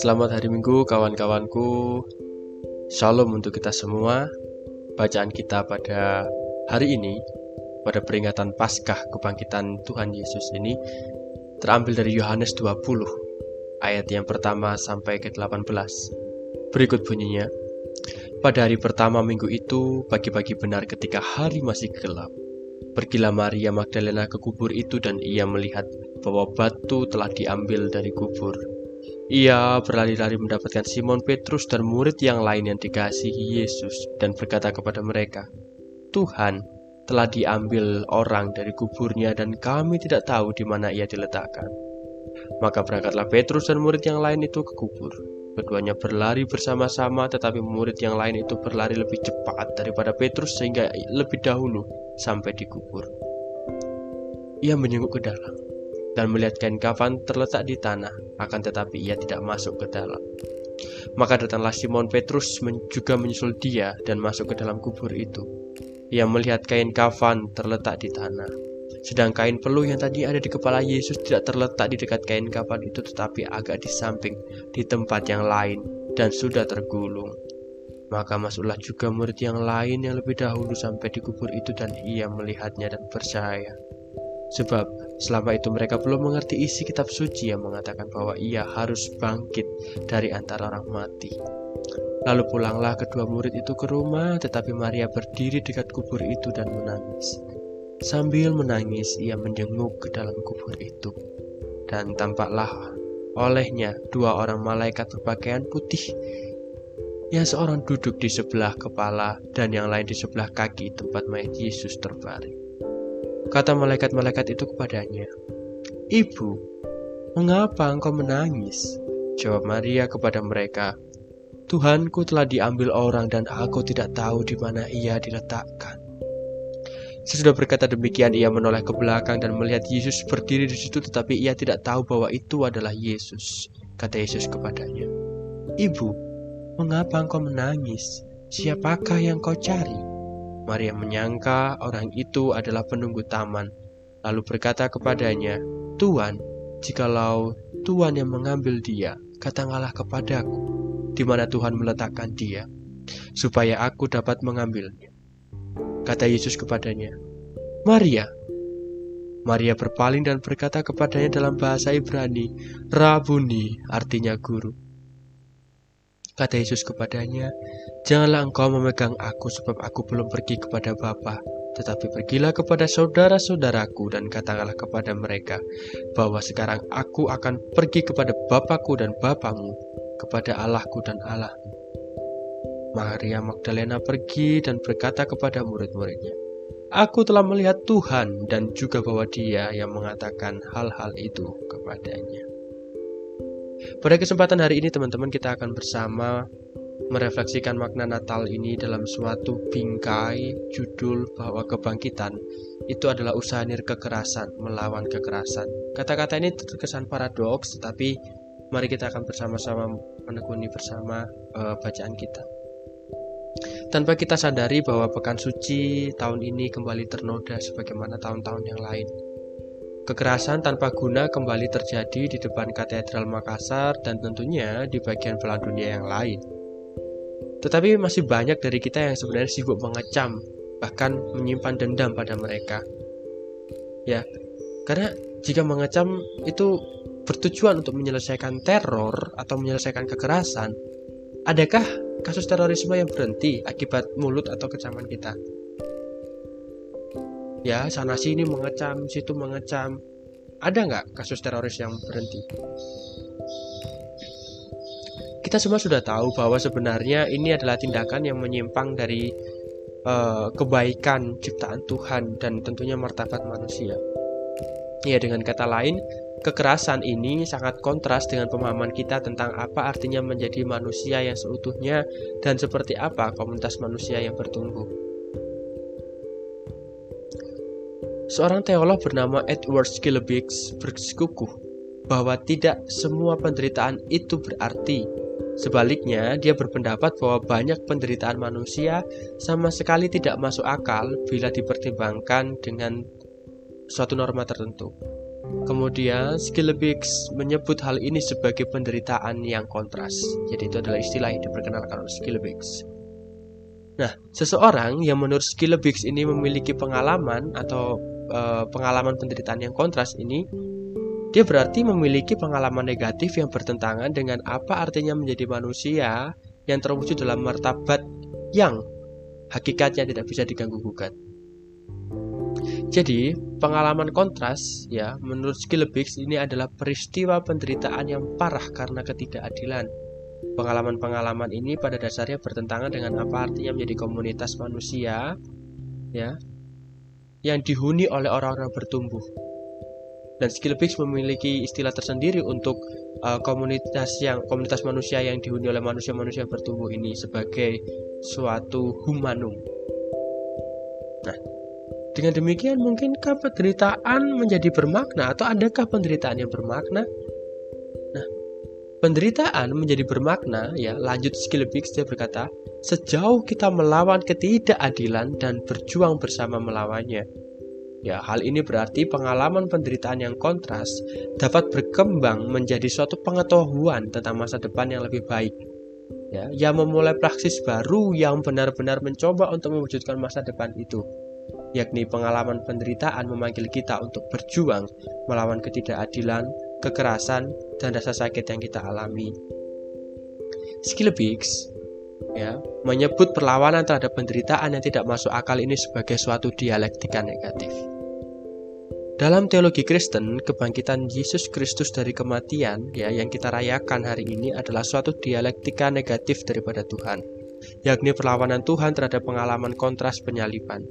Selamat hari Minggu kawan-kawanku. Shalom untuk kita semua. Bacaan kita pada hari ini, pada peringatan Paskah kebangkitan Tuhan Yesus ini, terambil dari Yohanes 20, ayat yang pertama sampai ke-18. Berikut bunyinya. Pada hari pertama minggu itu, pagi-pagi benar ketika hari masih gelap, pergilah Maria Magdalena ke kubur itu dan ia melihat bahwa batu telah diambil dari kubur. Ia berlari-lari mendapatkan Simon Petrus dan murid yang lain yang dikasihi Yesus dan berkata kepada mereka, "Tuhan, telah diambil orang dari kuburnya dan kami tidak tahu di mana ia diletakkan." Maka berangkatlah Petrus dan murid yang lain itu ke kubur. Keduanya berlari bersama-sama, tetapi murid yang lain itu berlari lebih cepat daripada Petrus sehingga lebih dahulu sampai di kubur. Ia menyenguk ke dalam dan melihat kain kafan terletak di tanah, akan tetapi ia tidak masuk ke dalam. Maka datanglah Simon Petrus juga menyusul dia dan masuk ke dalam kubur itu. Ia melihat kain kafan terletak di tanah, sedang kain peluh yang tadi ada di kepala Yesus tidak terletak di dekat kain kafan itu, tetapi agak di samping, di tempat yang lain, dan sudah tergulung. Maka masuklah juga murid yang lain yang lebih dahulu sampai di kubur itu, dan ia melihatnya dan percaya. Sebab selama itu mereka belum mengerti isi kitab suci yang mengatakan bahwa ia harus bangkit dari antara orang mati. Lalu pulanglah kedua murid itu ke rumah, tetapi Maria berdiri dekat kubur itu dan menangis. Sambil menangis, ia menjenguk ke dalam kubur itu. Dan tampaklah olehnya dua orang malaikat berpakaian putih, yang seorang duduk di sebelah kepala dan yang lain di sebelah kaki tempat mayat Yesus terbaring. Kata malaikat-malaikat itu kepadanya, "Ibu, mengapa engkau menangis?" Jawab Maria kepada mereka, "Tuhanku telah diambil orang dan aku tidak tahu di mana ia diletakkan." Sesudah berkata demikian, ia menoleh ke belakang dan melihat Yesus berdiri di situ, tetapi ia tidak tahu bahwa itu adalah Yesus. Kata Yesus kepadanya, "Ibu, mengapa engkau menangis? Siapakah yang kau cari?" Maria menyangka orang itu adalah penunggu taman, lalu berkata kepadanya, "Tuan, jikalau Tuan yang mengambil dia, katakanlah kepadaku, di mana Tuhan meletakkan dia, supaya aku dapat mengambilnya." Kata Yesus kepadanya, "Maria." Maria berpaling dan berkata kepadanya dalam bahasa Ibrani, "Rabuni," artinya guru. Kata Yesus kepadanya, "Janganlah engkau memegang aku, sebab aku belum pergi kepada Bapa, tetapi pergilah kepada saudara-saudaraku dan katakanlah kepada mereka bahwa sekarang aku akan pergi kepada Bapakku dan Bapamu, kepada Allahku dan Allahmu." Maria Magdalena pergi dan berkata kepada murid-muridnya, "Aku telah melihat Tuhan," dan juga bahwa Dia yang mengatakan hal-hal itu kepadanya. Pada kesempatan hari ini teman-teman, kita akan bersama merefleksikan makna Natal ini dalam suatu bingkai judul bahwa kebangkitan itu adalah usaha kekerasan melawan kekerasan. Kata-kata ini terkesan paradoks, tetapi mari kita akan bersama-sama menekuni bersama bacaan kita. Tanpa kita sadari bahwa pekan suci tahun ini kembali ternoda sebagaimana tahun-tahun yang lain. Kekerasan tanpa guna kembali terjadi di depan Katedral Makassar dan tentunya di bagian belahan dunia yang lain. Tetapi masih banyak dari kita yang sebenarnya sibuk mengecam, bahkan menyimpan dendam pada mereka. Ya, karena jika mengecam itu bertujuan untuk menyelesaikan teror atau menyelesaikan kekerasan, adakah kasus terorisme yang berhenti akibat mulut atau kecaman kita? Ya, sana sini mengecam, situ mengecam. Ada nggak kasus teroris yang berhenti? Kita semua sudah tahu bahwa sebenarnya ini adalah tindakan yang menyimpang dari kebaikan ciptaan Tuhan dan tentunya martabat manusia. Ya, dengan kata lain, kekerasan ini sangat kontras dengan pemahaman kita tentang apa artinya menjadi manusia yang seutuhnya dan seperti apa komunitas manusia yang bertumbuh. Seorang teolog bernama Edward Schillebeeckx bersikukuh bahwa tidak semua penderitaan itu berarti. Sebaliknya, dia berpendapat bahwa banyak penderitaan manusia sama sekali tidak masuk akal bila dipertimbangkan dengan suatu norma tertentu. Kemudian Skillebeeckx menyebut hal ini sebagai penderitaan yang kontras. Jadi itu adalah istilah yang diperkenalkan oleh Skillebeeckx. Nah, seseorang yang menurut Skillebeeckx ini memiliki pengalaman atau pengalaman penderitaan yang kontras ini, dia berarti memiliki pengalaman negatif yang bertentangan dengan apa artinya menjadi manusia yang terwujud dalam martabat yang hakikatnya tidak bisa diganggu-gugat. Jadi, pengalaman kontras ya, menurut Skillebeeckx ini adalah peristiwa penderitaan yang parah karena ketidakadilan. Pengalaman-pengalaman ini pada dasarnya bertentangan dengan apa artinya menjadi komunitas manusia ya, yang dihuni oleh orang-orang bertumbuh. Dan Skillebeeckx memiliki istilah tersendiri untuk komunitas manusia yang dihuni oleh manusia-manusia bertumbuh ini sebagai suatu humanum. Nah, dengan demikian mungkinkah penderitaan menjadi bermakna atau adakah penderitaan yang bermakna? Nah, penderitaan menjadi bermakna ya, lanjut Skillebeeckx dia berkata, sejauh kita melawan ketidakadilan dan berjuang bersama melawannya. Ya, hal ini berarti pengalaman penderitaan yang kontras dapat berkembang menjadi suatu pengetahuan tentang masa depan yang lebih baik. Ya, yang memulai praksis baru yang benar-benar mencoba untuk mewujudkan masa depan itu. Yakni pengalaman penderitaan memanggil kita untuk berjuang melawan ketidakadilan, kekerasan, dan rasa sakit yang kita alami. Skillebeeckx ya, menyebut perlawanan terhadap penderitaan yang tidak masuk akal ini sebagai suatu dialektika negatif. Dalam teologi Kristen, kebangkitan Yesus Kristus dari kematian ya, yang kita rayakan hari ini adalah suatu dialektika negatif daripada Tuhan, yakni perlawanan Tuhan terhadap pengalaman kontras penyaliban.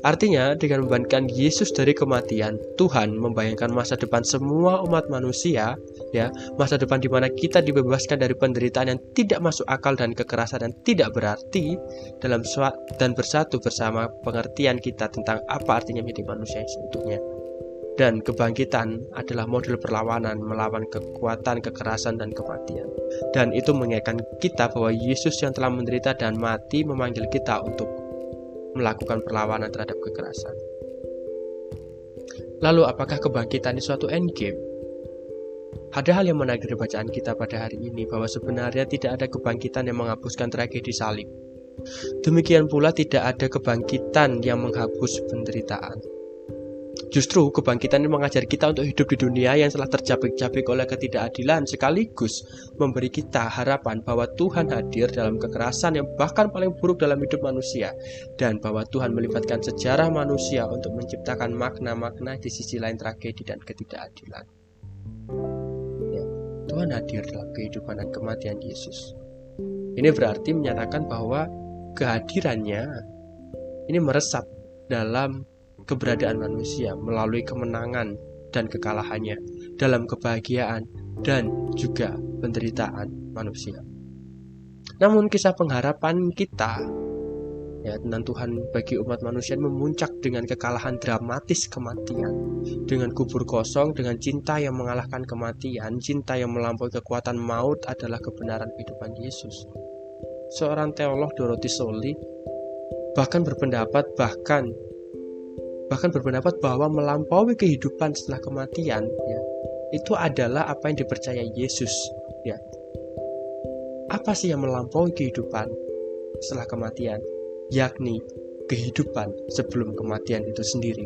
Artinya, dengan membangkitkan Yesus dari kematian, Tuhan membayangkan masa depan semua umat manusia, ya, masa depan di mana kita dibebaskan dari penderitaan yang tidak masuk akal dan kekerasan dan tidak berarti dan bersatu bersama pengertian kita tentang apa artinya menjadi manusia yang seutuhnya. Dan kebangkitan adalah model perlawanan melawan kekuatan, kekerasan, dan kematian. Dan itu mengingatkan kita bahwa Yesus yang telah menderita dan mati memanggil kita untuk melakukan perlawanan terhadap kekerasan. Lalu apakah kebangkitan ini suatu endgame? Ada hal yang menarik dari bacaan kita pada hari ini, bahwa sebenarnya tidak ada kebangkitan yang menghapuskan tragedi salib. Demikian pula tidak ada kebangkitan yang menghapus penderitaan. Justru kebangkitan ini mengajar kita untuk hidup di dunia yang telah terjabik-jabik oleh ketidakadilan, sekaligus memberi kita harapan bahwa Tuhan hadir dalam kekerasan yang bahkan paling buruk dalam hidup manusia, dan bahwa Tuhan melibatkan sejarah manusia untuk menciptakan makna-makna di sisi lain tragedi dan ketidakadilan. Ya, Tuhan hadir dalam kehidupan dan kematian Yesus. Ini berarti menyatakan bahwa kehadirannya ini meresap dalam keberadaan manusia melalui kemenangan dan kekalahannya, dalam kebahagiaan dan juga penderitaan manusia. Namun kisah pengharapan kita ya, tentang Tuhan bagi umat manusia memuncak dengan kekalahan dramatis kematian, dengan kubur kosong, dengan cinta yang mengalahkan kematian, cinta yang melampaui kekuatan maut adalah kebenaran kehidupan Yesus. Seorang teolog, Dorothy Solly, bahkan berpendapat bahwa melampaui kehidupan setelah kematian ya, itu adalah apa yang dipercayai Yesus ya. Apa sih yang melampaui kehidupan setelah kematian? Yakni kehidupan sebelum kematian itu sendiri.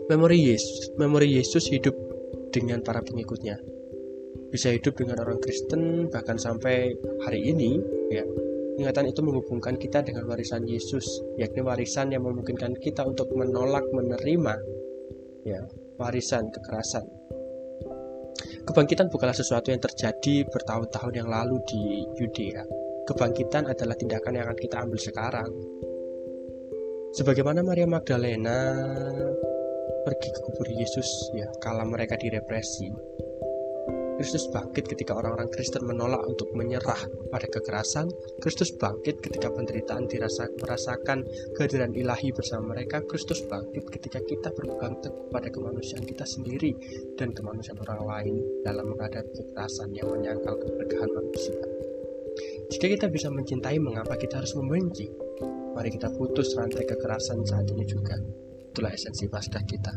Memori Yesus hidup dengan para pengikutnya. Bisa hidup dengan orang Kristen bahkan sampai hari ini ya. Ingatan itu menghubungkan kita dengan warisan Yesus, yakni warisan yang memungkinkan kita untuk menolak menerima ya, warisan kekerasan. Kebangkitan bukanlah sesuatu yang terjadi bertahun-tahun yang lalu di Yudea. Kebangkitan adalah tindakan yang akan kita ambil sekarang. Sebagaimana Maria Magdalena pergi ke kubur Yesus ya, kala mereka direpresi. Kristus bangkit ketika orang-orang Kristen menolak untuk menyerah pada kekerasan. Kristus bangkit ketika penderitaan merasakan kehadiran ilahi bersama mereka. Kristus bangkit ketika kita berpegang teguh pada kemanusiaan kita sendiri dan kemanusiaan orang lain dalam menghadapi kekerasan yang menyangkal keberkahan manusia. Jika kita bisa mencintai, mengapa kita harus membenci? Mari kita putus rantai kekerasan saat ini juga. Itulah esensi Paskah kita.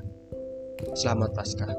Selamat Paskah.